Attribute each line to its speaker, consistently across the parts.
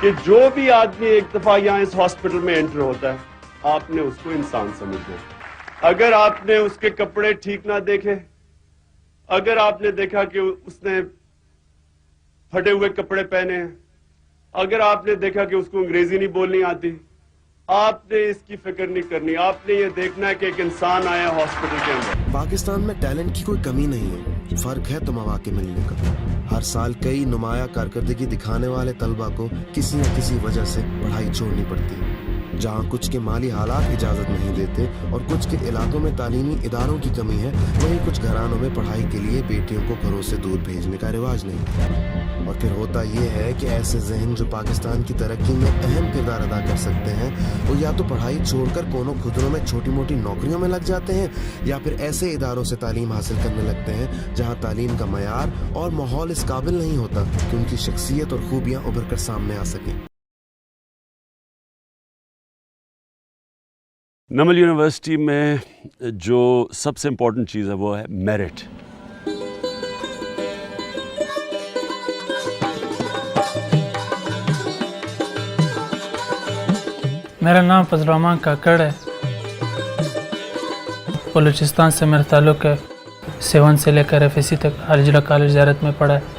Speaker 1: کہ جو بھی آدمی ایک دفعہ یہاں اس ہاسپٹل میں انٹر ہوتا ہے آپ نے اس کو انسان سمجھنا ہے۔ اگر آپ نے اس کے کپڑے ٹھیک نہ دیکھے، اگر آپ نے دیکھا کہ اس نے پھٹے ہوئے کپڑے پہنے ہیں، اگر آپ نے دیکھا کہ اس کو انگریزی نہیں بولنی آتی، آپ نے اس کی فکر نہیں کرنی، آپ نے یہ دیکھنا ہے کہ ایک انسان آیا ہاسپٹل کے اندر۔
Speaker 2: پاکستان میں ٹیلنٹ کی کوئی کمی نہیں ہے، فرق ہے تو مواقع ملنے کا۔ ہر سال کئی نمایاں کارکردگی دکھانے والے طلبہ کو کسی نہ کسی وجہ سے پڑھائی چھوڑنی پڑتی ہے۔ جہاں کچھ کے مالی حالات اجازت نہیں دیتے اور کچھ کے علاقوں میں تعلیمی اداروں کی کمی ہے، وہیں کچھ گھرانوں میں پڑھائی کے لیے بیٹیوں کو گھروں سے دور بھیجنے کا رواج نہیں۔ اور پھر ہوتا یہ ہے کہ ایسے ذہن جو پاکستان کی ترقی میں اہم کردار ادا کر سکتے ہیں، وہ یا تو پڑھائی چھوڑ کر کونوں خدروں میں چھوٹی موٹی نوکریوں میں لگ جاتے ہیں، یا پھر ایسے اداروں سے تعلیم حاصل کرنے لگتے ہیں جہاں تعلیم کا معیار اور ماحول اس قابل نہیں ہوتا کہ ان کی شخصیت اور خوبیاں ابھر کر سامنے آ سکیں۔
Speaker 3: نمل یونیورسٹی میں جو سب سے امپورٹنٹ چیز ہے وہ ہے میرٹ۔
Speaker 4: میرا نام فضل الرحمان کاکڑ ہے، بلوچستان سے میرا تعلق ہے۔ 7 سے لے کر FSC تک حاجرہ کالج زیارت میں پڑھا ہے۔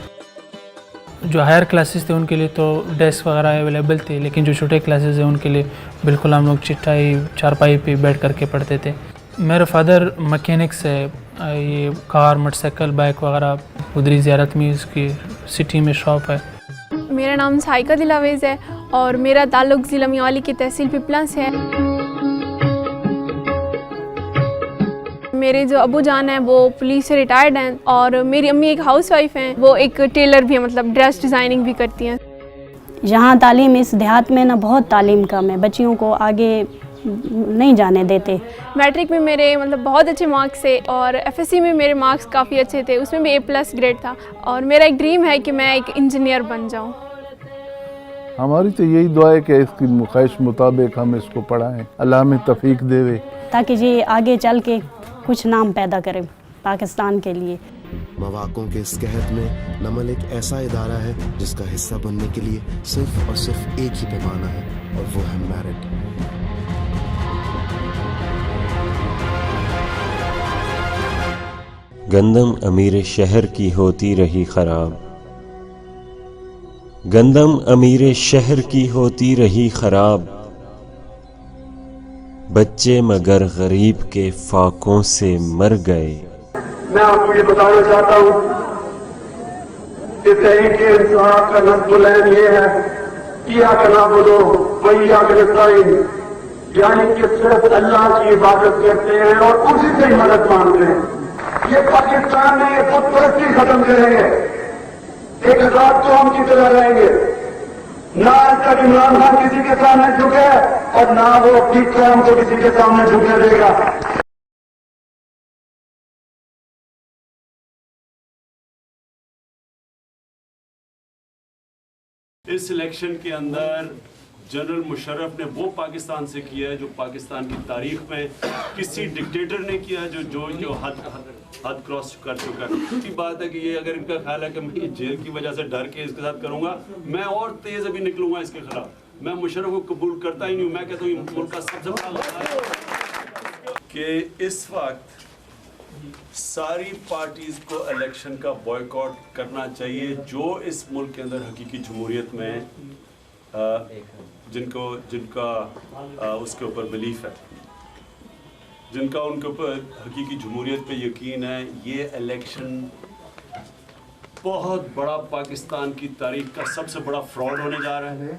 Speaker 4: جو ہائر کلاسز تھے ان کے لیے تو ڈیسک وغیرہ اویلیبل تھی، لیکن جو چھوٹے کلاسز ہیں ان کے لیے بالکل ہم لوگ چٹائی چارپائی پہ بیٹھ کر کے پڑھتے تھے۔ میرے فادر مکینکس ہے، یہ کار موٹر سائیکل بائک وغیرہ ادری زیارت میں اس کی سٹی میں شاپ ہے۔
Speaker 5: میرا نام سائقہ دلاویز ہے اور میرا تعلق ضلع میانوالی کی تحصیل پیپلان سے ہے۔ میرے جو ابو جان ہیں وہ پولیس سے ریٹائرڈ ہیں اور میری امی ایک ہاؤس وائف ہیں، وہ ایک ٹیلر بھی ہیں، مطلب ڈریس ڈیزائننگ بھی کرتی ہیں۔
Speaker 6: یہاں تعلیم اس دیہات میں بہت تعلیم کم ہے، بچیوں کو آگے نہیں جانے دیتے۔
Speaker 5: میٹرک میں میرے بہت اچھے مارکس تھے اور FSC میں میرے مارکس کافی اچھے تھے، اس میں بھی A+ گریڈ تھا، اور میرا ایک ڈریم ہے کہ میں ایک انجینئر بن جاؤں۔
Speaker 7: ہماری تو یہی دعا ہے کہ اس کی خواہش مطابق ہم اس کو پڑھائیں، اللہ ہمیں توفیق دے،
Speaker 6: تاکہ یہ آگے چل کے کچھ نام پیدا کرے پاکستان کے لیے۔
Speaker 2: مواقعوں کے اس قحط میں نمل ایک ایسا ادارہ ہے جس کا حصہ بننے کے لیے صرف اور صرف ایک ہی پیمانہ ہے، اور وہ ہے میرٹ۔
Speaker 8: گندم امیر شہر کی ہوتی رہی خراب، گندم امیر شہر کی ہوتی رہی خراب، بچے مگر غریب کے فاقوں سے مر گئے۔
Speaker 1: میں آپ کو یہ بتانا چاہتا ہوں کہ تحریک انصاف کا نصب العین یہ ہے کہ یعنی کہ صرف اللہ کی عبادت کرتے ہیں اور اسی سے مدد مانگتے ہیں۔ یہ پاکستان میں یہ خود پرستی ختم کریں گے، ایک آزاد قوم کی طرح رہیں گے۔ نہ اس کا عمران خان کسی کے سامنے جھکے اور نہ وہ اپنی قوم کو کسی کے سامنے جھکنے دے گا۔
Speaker 3: اس الیکشن کے اندر جنرل مشرف نے وہ پاکستان سے کیا ہے جو پاکستان کی تاریخ میں کسی ڈکٹیٹر نے کیا ہے، جو حد کراس کر چکا ہے۔ کی بات ہے کہ یہ اگر ان کا خیال ہے کہ میں جیل کی وجہ سے ڈر کے اس کے ساتھ کروں گا، میں اور تیز ابھی نکلوں گا اس کے خلاف۔ میں مشرف کو قبول کرتا ہی نہیں ہوں۔ میں کہتا ہوں یہ ملک کا سب سے بڑا مسئلہ ہے کہ اس وقت ساری پارٹیز کو الیکشن کا بوائیکاٹ کرنا چاہیے جو اس ملک کے اندر حقیقی جمہوریت میں جن کا اس کے اوپر بلیف ہے، جن کا ان کے اوپر حقیقی جمہوریت پہ یقین ہے. یہ الیکشن بہت بڑا پاکستان کی تاریخ کا سب سے بڑا فراڈ ہونے جا رہا ہے.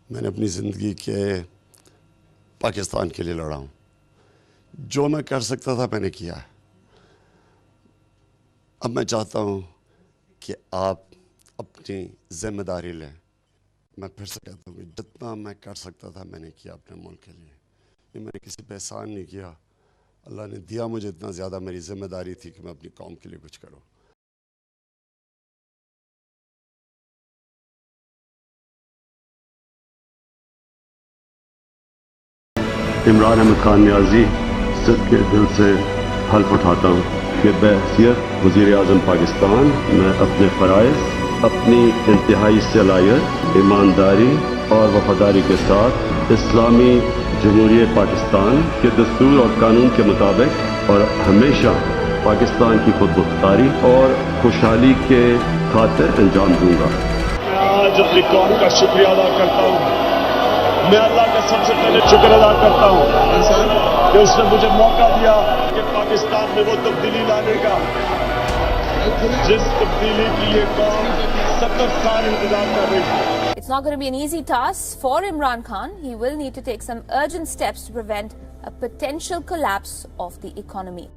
Speaker 9: میں نے اپنی زندگی کے پاکستان کے لیے لڑا ہوں. جو میں کر سکتا تھا میں نے کیا ہے. اب میں چاہتا ہوں کہ آپ اپنی ذمہ داری لیں. میں پھر سے کہتا ہوں کہ جتنا میں کر سکتا تھا میں نے کیا اپنے ملک کے لیے. یہ میں نے کسی پہ احسان نہیں کیا. اللہ نے دیا مجھے اتنا زیادہ، میری ذمہ داری تھی کہ میں اپنی قوم کے لیے کچھ کروں.
Speaker 1: عمران احمد خان نیازی صدق کے دل سے حلف اٹھاتا ہوں کہ بحیثیت وزیر اعظم پاکستان میں اپنے فرائض، اپنی انتہائی صلاحیت، ایمانداری اور وفاداری کے ساتھ اسلامی جمہوریہ پاکستان کے دستور اور قانون کے مطابق اور ہمیشہ پاکستان کی خود مختاری اور خوشحالی کے خاطر انجام دوں گا. میں آج اپنی قوم کا شکریہ ادا کرتا ہوں. میں اللہ کا سب سے پہلے شکر ادا کرتا ہوں کہ اس نے مجھے موقع دیا کہ پاکستان میں وہ تبدیلی لانے کا جس تبدیلی کی یہ قوم 70 سال انتظار کر رہی ہے.
Speaker 10: It's not going to be an easy task for Imran Khan. He will need to take some urgent steps to prevent a potential collapse of the economy.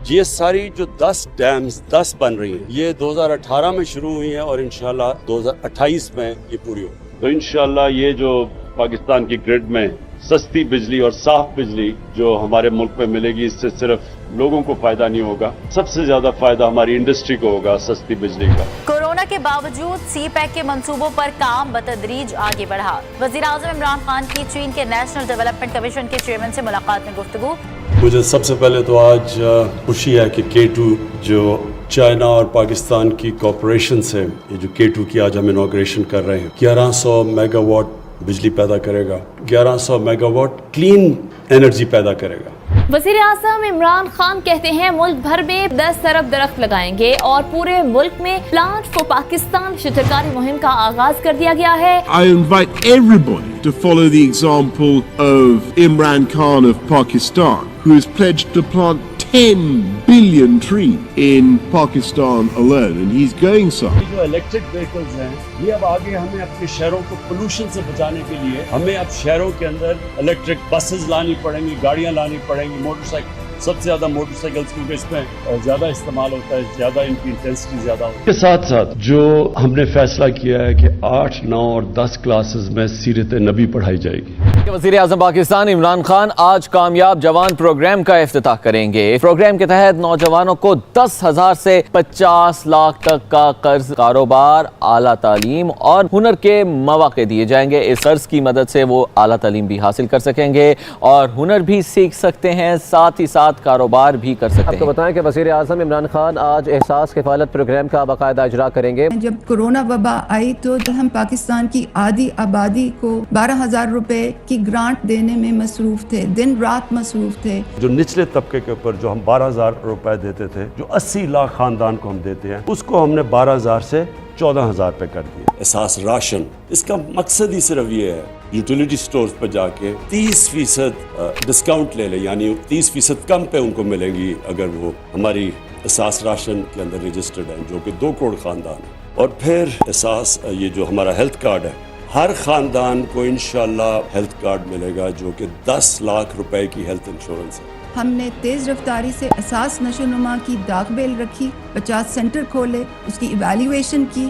Speaker 3: یہ ساری جو 10 ڈیمز 10 بن رہی ہیں یہ 2018 میں شروع ہوئی ہیں اور انشاءاللہ 2028 میں یہ پوری ہو.
Speaker 1: تو انشاءاللہ یہ جو پاکستان کی گرڈ میں سستی بجلی اور صاف بجلی جو ہمارے ملک میں ملے گی، اس سے صرف لوگوں کو فائدہ نہیں ہوگا، سب سے زیادہ فائدہ ہماری انڈسٹری کو ہوگا سستی بجلی کا.
Speaker 10: کورونا کے باوجود سی پیک کے منصوبوں پر کام بتدریج آگے بڑھا. وزیر اعظم عمران خان کی چین کے نیشنل ڈیولپمنٹ کمیشن کے چیئرمین سے ملاقات میں گفتگو.
Speaker 3: مجھے سب سے پہلے تو آج خوشی ہے کہ K2 جو چائنا اور پاکستان کی کوپریشن سے یہ جو K2 کی آج ہم انوگریشن کر رہے ہیں 1100 میگا واٹ بجلی پیدا کرے گا، 1100 میگا واٹ کلین انرجی پیدا کرے گا.
Speaker 10: وزیر اعظم عمران خان کہتے ہیں ملک بھر میں 10 ارب درخت لگائیں گے اور پورے ملک میں پلانٹ فور پاکستان شجرکاری مہم کا آغاز کر دیا گیا ہے.
Speaker 11: I invite everybody to follow the example of Imran Khan of Pakistan, who has pledged to plant 10 billion trees in Pakistan alone, and he's going some.
Speaker 3: جو الیکٹرک وہیکلز ہیں یہ اب آگے ہمیں اپنے شہروں کو پولوشن سے بچانے کے لیے ہمیں اب شہروں کے اندر الیکٹرک بسز لانی پڑیں گی، گاڑیاں لانی پڑیں گی، موٹر سائیکل، سب سے زیادہ موٹر سائیکلز کیونکہ اس میں زیادہ استعمال ہوتا ہے، زیادہ ان کی انٹینسٹی زیادہ ہوتی ہے.
Speaker 1: کے ساتھ ساتھ جو ہم نے فیصلہ کیا ہے کہ 8، 9 اور 10 کلاسز میں سیرت نبی پڑھائی جائے گی.
Speaker 12: وزیر اعظم پاکستان عمران خان آج کامیاب جوان پروگرام کا افتتاح کریں گے. اس پروگرام کے تحت نوجوانوں کو 10,000 سے 50 لاکھ تک کا قرض، کاروبار، اعلیٰ تعلیم اور ہنر کے مواقع دیے جائیں گے. اس قرض کی مدد سے وہ اعلیٰ تعلیم بھی حاصل کر سکیں گے اور ہنر بھی سیکھ سکتے ہیں، ساتھ ہی ساتھ کاروبار بھی کر سکتے ہیں.
Speaker 13: آپ کو بتائیں کہ وزیر اعظم عمران خان آج احساس کفالت پروگرام کا باقاعدہ اجرا کریں گے.
Speaker 14: جب کورونا وبا آئی تو ہم پاکستان کی آدھی آبادی کو 12,000 روپے کی گرانٹ دینے میں مصروف تھے، دن رات مصروف تھے.
Speaker 3: جو نچلے طبقے کے اوپر جو ہم 12,000 روپے دیتے تھے، جو 80 لاکھ خاندان کو ہم دیتے ہیں، اس کو ہم نے 12,000 سے 14,000 پہ کر دیا.
Speaker 9: احساس راشن، اس کا مقصد ہی صرف یہ ہے یوٹیلیٹی سٹورز پہ جا کے 30% ڈسکاؤنٹ لے لیں، یعنی 30% کم پہ ان کو ملے گی اگر وہ ہماری احساس راشن کے اندر رجسٹرڈ ہیں، جو کہ 2 کروڑ خاندان ہیں. اور پھر احساس یہ جو ہمارا ہیلتھ کارڈ ہے، ہر خاندان کو انشاءاللہ ہیلتھ کارڈ ملے گا جو کہ 10 لاکھ روپے کی ہیلتھ انشورنس ہے.
Speaker 14: ہم نے تیز رفتاری سے اساس نشو نما کی داغ بیل رکھی, 50 سینٹر کھولے, اس کی ایویلیویشن کی,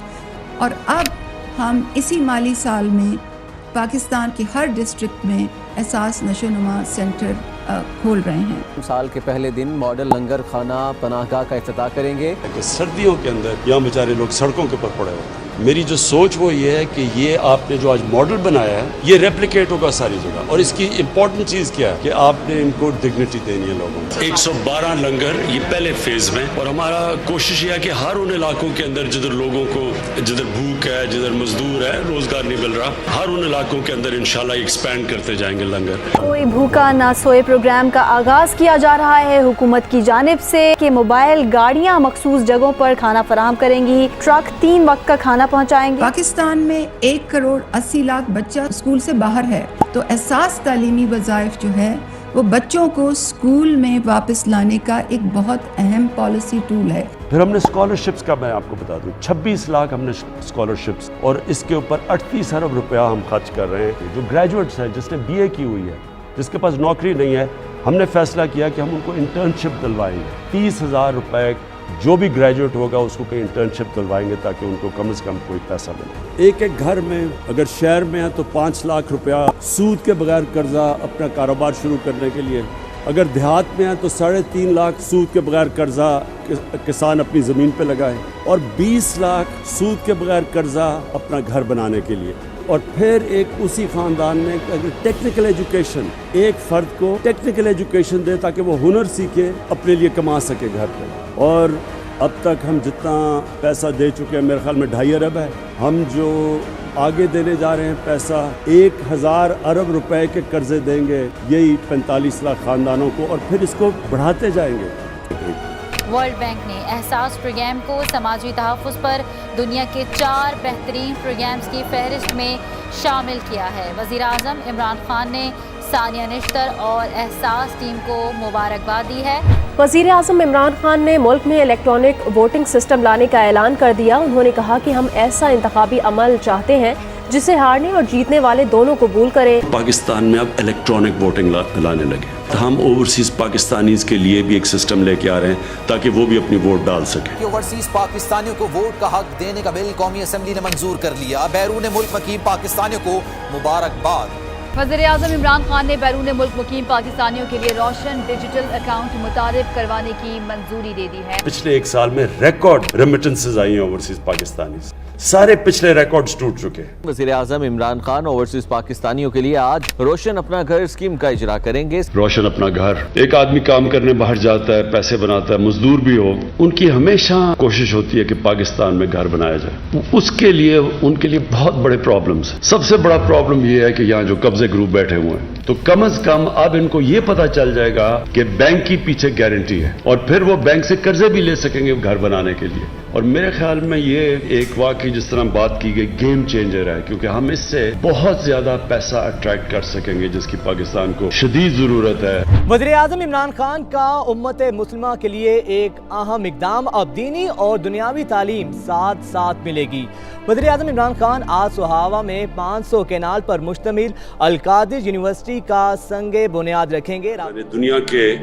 Speaker 14: اور اب ہم اسی مالی سال میں پاکستان کی ہر ڈسٹرکٹ میں اساس نشو نما سینٹر کھول رہے ہیں.
Speaker 13: سال کے پہلے دن ماڈل لنگر خانہ پناہ گاہ کا افتتاح کریں گے.
Speaker 9: سردیوں کے اندر یہاں بیچارے لوگ سڑکوں کے اوپر پڑے ہوتے ہیں. میری جو سوچ وہ یہ ہے کہ یہ آپ نے جو آج ماڈل بنایا ہے یہ ریپلیکیٹ ہوگا ساری جگہ, اور اس کی امپورٹنٹ چیز کیا ہے کہ آپ نے ان کو ڈگنیٹی دینی ہے لوگوں کو. 112 لنگر یہ پہلے فیز میں, اور ہمارا کوشش یہ ہے کہ ہر ان علاقوں کے اندر جدھر لوگوں کو, جدھر بھوک ہے, جدھر مزدور ہے, روزگار نہیں مل رہا, ہر ان علاقوں کے اندر انشاءاللہ ایکسپینڈ کرتے جائیں گے لنگر.
Speaker 15: کوئی بھوکا نہ سوئے پروگرام کا آغاز کیا جا رہا ہے حکومت کی جانب سے کہ موبائل گاڑیاں مخصوص جگہوں پر کھانا فراہم کریں گی, ٹرک 3 وقت کا کھانا پہنچائیں گے.
Speaker 14: پاکستان میں 1,80,00,000 بچہ اسکول سے باہر ہے, تو احساس تعلیمی وظائف جو ہے وہ بچوں کو اسکول میں واپس لانے کا ایک بہت اہم پالیسی ٹول ہے.
Speaker 9: پھر ہم نے اسکالرشپس کا میں آپ کو بتا دوں 26 لاکھ ہم نے اسکالرشپس, اور اس کے اوپر 38 ارب روپیہ ہم خرچ کر رہے ہیں. جو گریجویٹس ہیں, جس نے BA کی ہوئی ہے, جس کے پاس نوکری نہیں ہے, ہم نے فیصلہ کیا کہ ہم ان کو انٹرنشپ دلوائیں گے. 30,000 روپے جو بھی گریجویٹ ہوگا اس کو کہیں انٹرنشپ دلوائیں گے تاکہ ان کو کم از کم کوئی پیسہ ملے. ایک گھر میں اگر شہر میں ہے تو 5 لاکھ روپیہ سود کے بغیر قرضہ اپنا کاروبار شروع کرنے کے لیے, اگر دیہات میں ہے تو 3.5 لاکھ سود کے بغیر قرضہ کسان اپنی زمین پہ لگائے, اور 20 لاکھ سود کے بغیر قرضہ اپنا گھر بنانے کے لیے. اور پھر ایک اسی خاندان میں اگر ٹیکنیکل ایجوکیشن, ایک فرد کو ٹیکنیکل ایجوکیشن دے تاکہ وہ ہنر سیکھے, اپنے لیے کما سکے گھر پہ. اور اب تک ہم جتنا پیسہ دے چکے ہیں میرے خیال میں 2.5 ارب ہے. ہم جو آگے دینے جا رہے ہیں پیسہ 1,000 ارب روپے کے قرضے دیں گے یہی 45 لاکھ خاندانوں کو, اور پھر اس کو بڑھاتے جائیں گے.
Speaker 10: ورلڈ بینک نے احساس پروگرام کو سماجی تحفظ پر دنیا کے 4 بہترین پروگرامز کی فہرست میں شامل کیا ہے. وزیر اعظم عمران خان نے ثانیہ نشتر اور احساس ٹیم کو مبارکباد دی ہے.
Speaker 15: وزیر اعظم عمران خان نے ملک میں الیکٹرانک ووٹنگ سسٹم لانے کا اعلان کر دیا. انہوں نے کہا کہ ہم ایسا انتخابی عمل چاہتے ہیں جسے ہارنے اور جیتنے والے دونوں قبول کریں.
Speaker 9: پاکستان میں اب الیکٹرانک ووٹنگ لانے لگے. ہم اوورسیز پاکستانیز کے لیے بھی ایک سسٹم لے کے آ رہے ہیں تاکہ وہ بھی اپنی ووٹ ڈال سکیں.
Speaker 16: اوورسیز پاکستانیوں کو ووٹ کا حق دینے کا بل قومی اسمبلی نے منظور کر لیا. بیرون ملک مقیم پاکستانیوں کو مبارکباد.
Speaker 10: وزیر اعظم عمران خان نے بیرون ملک مقیم پاکستانیوں کے لیے روشن ڈیجیٹل اکاؤنٹ متعارف کروانے کی منظوری دے دی ہے.
Speaker 9: پچھلے 1 سال میں ریکارڈ ریمیٹنسز آئی ہیں اوورسیز پاکستانی, سارے پچھلے ریکارڈز ٹوٹ چکے.
Speaker 12: وزیر اعظم عمران خان اوورسیز پاکستانیوں کے لیے آج روشن اپنا گھر اسکیم کا اجرا کریں گے.
Speaker 9: روشن اپنا گھر, ایک آدمی کام کرنے باہر جاتا ہے, پیسے بناتا ہے, مزدور بھی ہو, ان کی ہمیشہ کوشش ہوتی ہے کہ پاکستان میں گھر بنایا جائے. اس کے لیے ان کے لیے بہت بڑے پرابلمز. سب سے بڑا پرابلم یہ ہے کہ یہاں جو قبضے گروپ بیٹھے ہوئے ہیں, تو کم از کم اب ان کو یہ پتا چل جائے گا کہ بینک کی پیچھے گارنٹی ہے, اور پھر وہ بینک سے قرضے بھی لے سکیں گے گھر بنانے کے لیے. اور میرے خیال میں یہ ایک واقعی جس طرح بات کی گئی گیم چینجر ہے, کیونکہ ہم اس سے بہت زیادہ پیسہ اٹریکٹ کر سکیں گے جس کی پاکستان کو شدید ضرورت ہے.
Speaker 16: وزیر اعظم عمران خان کا امت مسلمہ کے لیے ایک اہم اقدام, اب دینی اور دنیاوی تعلیم ساتھ ساتھ ملے گی. وزیر اعظم عمران خان آج سہاوا میں 500 کینال پر مشتمل القادر یونیورسٹی کا سنگ بنیاد رکھیں گے.
Speaker 9: دنیا کے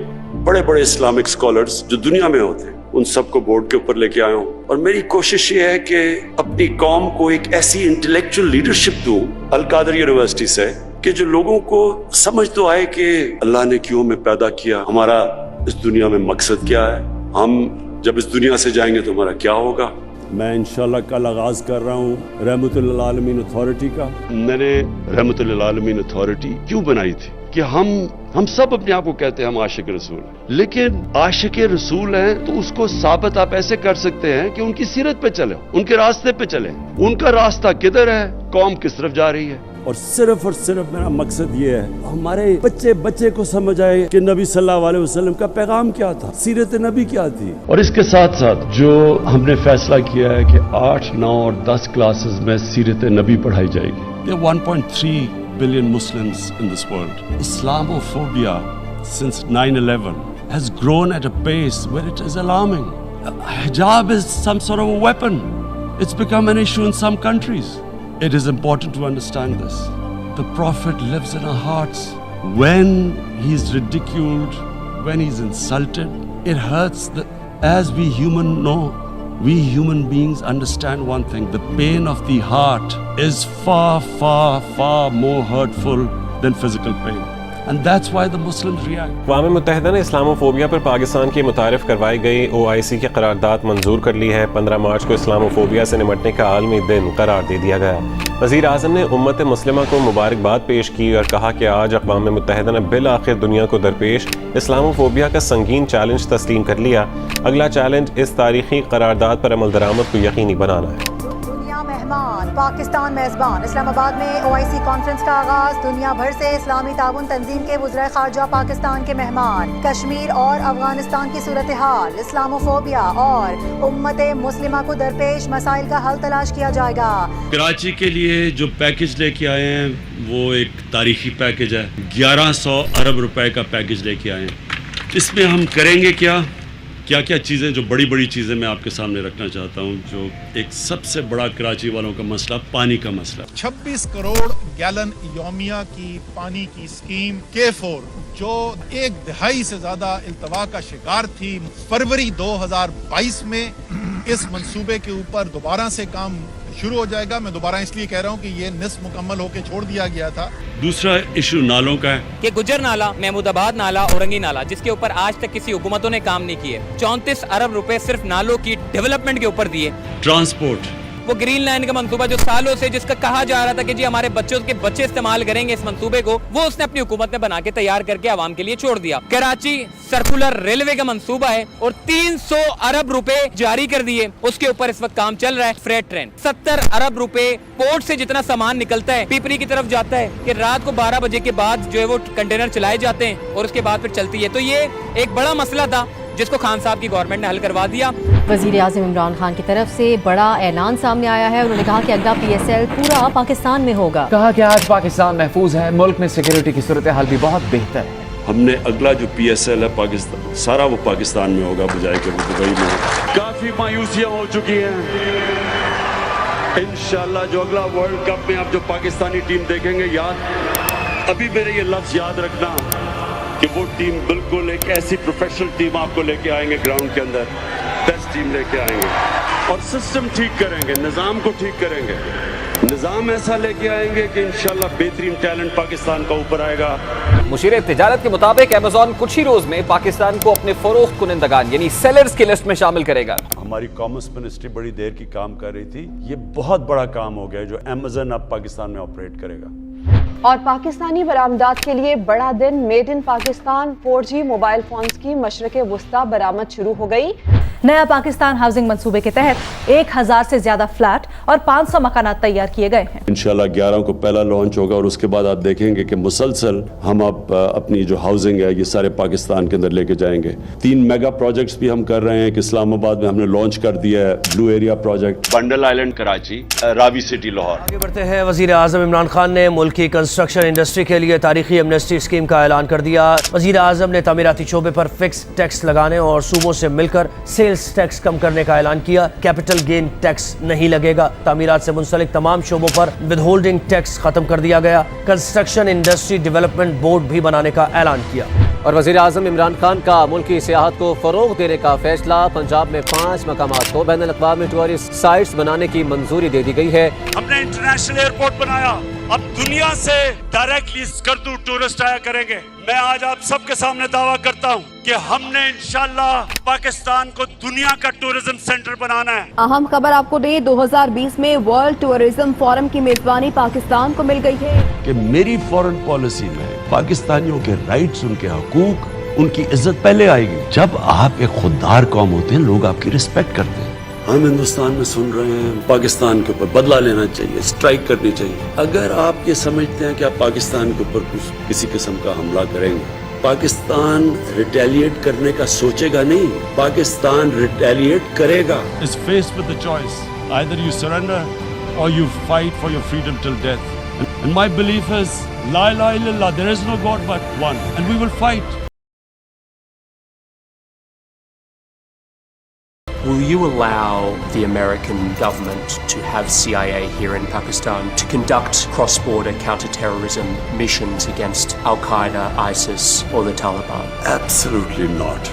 Speaker 9: بڑے بڑے اسلامک اسکالرز جو دنیا میں ہوتے ہیں ان سب کو بورڈ کے اوپر لے کے آیا ہوں, اور میری کوشش یہ ہے کہ اپنی قوم کو ایک ایسی انٹلیکچوئل لیڈرشپ دوں القادر یونیورسٹی سے کہ جو لوگوں کو سمجھ تو آئے کہ اللہ نے کیوں ہمیں پیدا کیا, ہمارا اس دنیا میں مقصد کیا ہے, ہم جب اس دنیا سے جائیں گے تو ہمارا کیا ہوگا. میں انشاءاللہ کل آغاز کر رہا ہوں رحمت للعالمین اتھارٹی کا. میں نے رحمت للعالمین اتھارٹی کیوں بنائی تھی کہ ہم سب اپنے آپ کو کہتے ہیں ہم عاشق رسول ہیں, لیکن عاشق رسول ہیں تو اس کو ثابت آپ ایسے کر سکتے ہیں کہ ان کی سیرت پہ چلیں, ان کے راستے پہ چلیں. ان کا راستہ کدھر ہے, قوم کس طرف جا رہی ہے. اور صرف میرا مقصد یہ ہے ہمارے بچے کو سمجھ آئے کہ نبی صلی اللہ علیہ وسلم کا پیغام کیا تھا, سیرت نبی کیا تھی. اور اس کے ساتھ ساتھ جو ہم نے فیصلہ کیا ہے کہ 8, 9 اور 10 کلاسز میں سیرت نبی پڑھائی جائے گی. There are 1.3 billion Muslims in this world. Islamophobia since 9/11 has grown at a pace where it is alarming. Hijab is some sort of a weapon. It's become an issue in some countries. It is important to understand this. The Prophet lives in our hearts. When he's ridiculed, when he's insulted, it hurts. As we human know, we human beings understand one thing: the pain of the heart is far, far, far more hurtful than physical pain. And that's why the Muslims react.
Speaker 17: اقوام متحدہ نے Islamophobia پر پاکستان کی متعارف کروائی گئی OIC کی قرارداد منظور کر لی ہے. 15 مارچ کو اسلاموفوبیا سے نمٹنے کا عالمی دن قرار دے دیا گیا. وزیر اعظم نے امت مسلمہ کو مبارکباد پیش کی اور کہا کہ آج اقوام متحدہ نے بالآخر دنیا کو درپیش اسلاموفوبیا کا سنگین چیلنج تسلیم کر لیا. اگلا چیلنج اس تاریخی قرارداد پر عمل درآمد کو یقینی بنانا ہے.
Speaker 18: مہمان پاکستان میزبان. اسلام آباد میں OIC کانفرنس کا آغاز. دنیا بھر سے اسلامی تعاون تنظیم کے وزرائے خارجہ پاکستان کے مہمان. کشمیر اور افغانستان کی صورتحال، اسلاموفوبیا اور امت مسلمہ کو درپیش مسائل کا حل تلاش کیا جائے گا.
Speaker 3: کراچی کے لیے جو پیکج لے کے آئے ہیں وہ ایک تاریخی پیکج ہے. 1100 ارب روپے کا پیکج لے کے آئے ہیں. اس میں ہم کریں گے کیا چیزیں، جو بڑی بڑی چیزیں میں آپ کے سامنے رکھنا چاہتا ہوں. جو ایک سب سے بڑا کراچی والوں کا مسئلہ پانی کا مسئلہ.
Speaker 19: 26 کروڑ گیلن یومیہ کی پانی کی اسکیم K4 جو 1 دہائی سے زیادہ التوا کا شکار تھی. فروری 2022 میں اس منصوبے کے اوپر دوبارہ سے کام شروع ہو جائے گا. میں دوبارہ اس لیے کہہ رہا ہوں کہ یہ نصف مکمل ہو کے چھوڑ دیا گیا تھا.
Speaker 3: دوسرا ایشو نالوں کا ہے
Speaker 20: کہ گجر نالا، محمود آباد نالا، اورنگی نالا، جس کے اوپر آج تک کسی حکومتوں نے کام نہیں کیے. 34 ارب روپے صرف نالوں کی ڈیولپمنٹ کے اوپر دیے.
Speaker 3: ٹرانسپورٹ،
Speaker 20: وہ گرین لائن کا منصوبہ جو سالوں سے جس کا کہا جا رہا تھا کہ جی ہمارے بچوں کے بچے استعمال کریں گے اس منصوبے کو، وہ اس نے اپنی حکومت میں بنا کے تیار کر کے عوام کے لیے چھوڑ دیا. کراچی سرکولر ریلوے کا منصوبہ ہے اور 300 ارب روپے جاری کر دیے. اس کے اوپر اس وقت کام چل رہا ہے. فریٹ ٹرین 70 ارب روپے پورٹ سے جتنا سامان نکلتا ہے پیپری کی طرف جاتا ہے کہ رات کو 12 بجے کے بعد جو ہے وہ کنٹینر چلائے جاتے ہیں اور اس کے بعد پھر چلتی ہے. تو یہ ایک بڑا مسئلہ تھا جس کو خان صاحب کی گورنمنٹ نے حل کروا دیا.
Speaker 10: وزیر اعظم عمران خان کی طرف سے بڑا اعلان سامنے آیا ہے. انہوں نے کہا کہ اگلا PSL پورا پاکستان میں ہوگا.
Speaker 13: کہا کہ آج پاکستان محفوظ ہے، ملک میں سیکیورٹی کی صورتحال بھی بہت بہتر ہے.
Speaker 9: ہم نے اگلا جو PSL ہے پاکستان سارا وہ پاکستان میں ہوگا بجائے کہ وہ دبئی میں.
Speaker 3: کافی مایوسیاں ہو چکی ہیں. انشاءاللہ جو اگلا ورلڈ کپ میں آپ جو پاکستانی ٹیم دیکھیں گے، ابھی میرے یہ لفظ یاد رکھنا کہ وہ ٹیم بالکل ایک ایسی پروفیشنل ٹیم آپ کو لے کے آئیں گے گراؤنڈ کے اندر. بیسٹ ٹیم لے کے آئیں گے اور سسٹم ٹھیک کریں گے، نظام کو ٹھیک کریں گے. نظام ایسا لے کے آئیں گے کہ انشاءاللہ بہترین ٹیلنٹ پاکستان کا اوپر آئے گا.
Speaker 12: مشیر تجارت کے مطابق ایمیزون کچھ ہی روز میں پاکستان کو اپنے فروخت کنندگان یعنی سیلرز کی لسٹ میں شامل کرے گا.
Speaker 9: ہماری کامرس منسٹری بڑی دیر کی کام کر رہی تھی. یہ بہت بڑا کام ہو گیا جو ایمیزون اب پاکستان میں آپریٹ کرے گا.
Speaker 21: اور پاکستانی برآمدات کے لیے بڑا دن. Made in Pakistan 4G mobile phones کی مشرق وسطی برآمد شروع ہو گئی.
Speaker 15: نیا پاکستان ہاؤسنگ منصوبے کے تحت 1000 سے زیادہ فلیٹ اور 500 مکانات تیار کیے گئے ہیں.
Speaker 9: انشاءاللہ 11 کو پہلا لانچ ہوگا اور اس کے بعد آپ دیکھیں گے کہ مسلسل ہم اب اپنی جو ہاؤسنگ ہے یہ سارے پاکستان کے اندر لے کے جائیں گے. 3 میگا پروجیکٹس بھی ہم کر رہے ہیں کہ اسلام آباد میں ہم نے لانچ کر دیا ہے Blue Area project, Bundal Island Karachi, Ravi City Lahore.
Speaker 16: آگے بڑھتے ہیں. وزیر اعظم عمران خان نے ملک کی کنسٹرکشن انڈسٹری کے لیے تاریخی ایمنسٹی اسکیم کا اعلان کر دیا. وزیر اعظم نے تعمیراتی شعبے پر فکس ٹیکس لگانے اور صوبوں سے مل کر سیلز ٹیکس کم کرنے کا اعلان کیا. کیپٹل گین ٹیکس نہیں لگے گا. تعمیرات سے منسلک تمام شعبوں پر ود ہولڈنگ ٹیکس ختم کر دیا گیا. کنسٹرکشن انڈسٹری ڈیولپمنٹ بورڈ بھی بنانے کا اعلان کیا.
Speaker 13: اور وزیر اعظم عمران خان کا ملکی سیاحت کو فروغ دینے کا فیصلہ. پنجاب میں 5 مقامات کو بین الاقوامی ٹورسٹ سائٹس بنانے کی منظوری دے دی گئی ہے.
Speaker 3: ہم نے انٹرنیشنل ایئرپورٹ بنایا. اب دنیا سے ڈائریکٹلی اسکردو ٹورسٹ آیا کریں گے. میں آج آپ سب کے سامنے دعویٰ کرتا ہوں کہ ہم نے انشاءاللہ پاکستان کو دنیا کا ٹورزم سینٹر بنانا ہے.
Speaker 21: اہم خبر آپ کو دیں، 2020 میں ورلڈ ٹورزم فورم کی میزبانی پاکستان کو مل گئی ہے.
Speaker 9: کہ میری فورن پالیسی میں پاکستانیوں کے رائٹس، ان کے حقوق، ان کی عزت پہلے آئے گی. جب آپ ایک خوددار قوم ہوتے ہیں لوگ آپ کی رسپیکٹ کرتے ہیں. ہم ہندوستان میں سن رہے ہیں پاکستان کے اوپر بدلہ لینا چاہیے، اسٹرائک کرنی چاہیے. اگر آپ یہ سمجھتے ہیں کہ آپ پاکستان کے اوپر کسی قسم کا حملہ کریں گے، پاکستان ریٹیلیٹ کرنے کا سوچے گا نہیں، پاکستان ریٹیلیٹ کرے گا.
Speaker 3: Is faced with the choice. Either you surrender or you fight for your freedom till death. And my belief is, La ilaha illallah, there is no God but one. And we will fight.
Speaker 22: Will you allow the American government to have CIA here in Pakistan to conduct cross-border counter-terrorism missions against Al-Qaeda, ISIS or the Taliban?
Speaker 9: Absolutely not.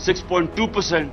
Speaker 1: 6.2%,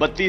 Speaker 1: $32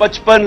Speaker 1: 55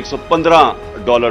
Speaker 1: $115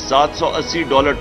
Speaker 1: $780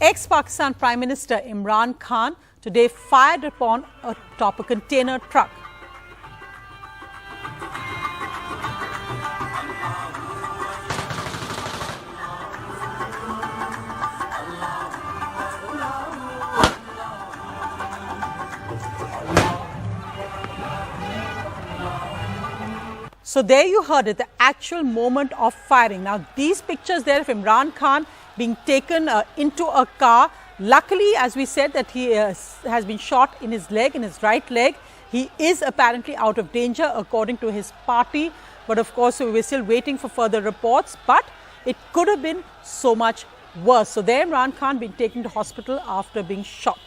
Speaker 23: Ex-Pakistan Prime Minister Imran Khan today fired upon atop a container truck. So there you heard it, the actual moment of firing. Now these pictures there of Imran Khan being taken into a car. Luckily, as we said, that he has been shot in his leg, in his right leg. He is apparently out of danger according to his party. But of course, we're still waiting for further reports. But it could have been so much worse. So there Imran Khan being taken to hospital after being shot.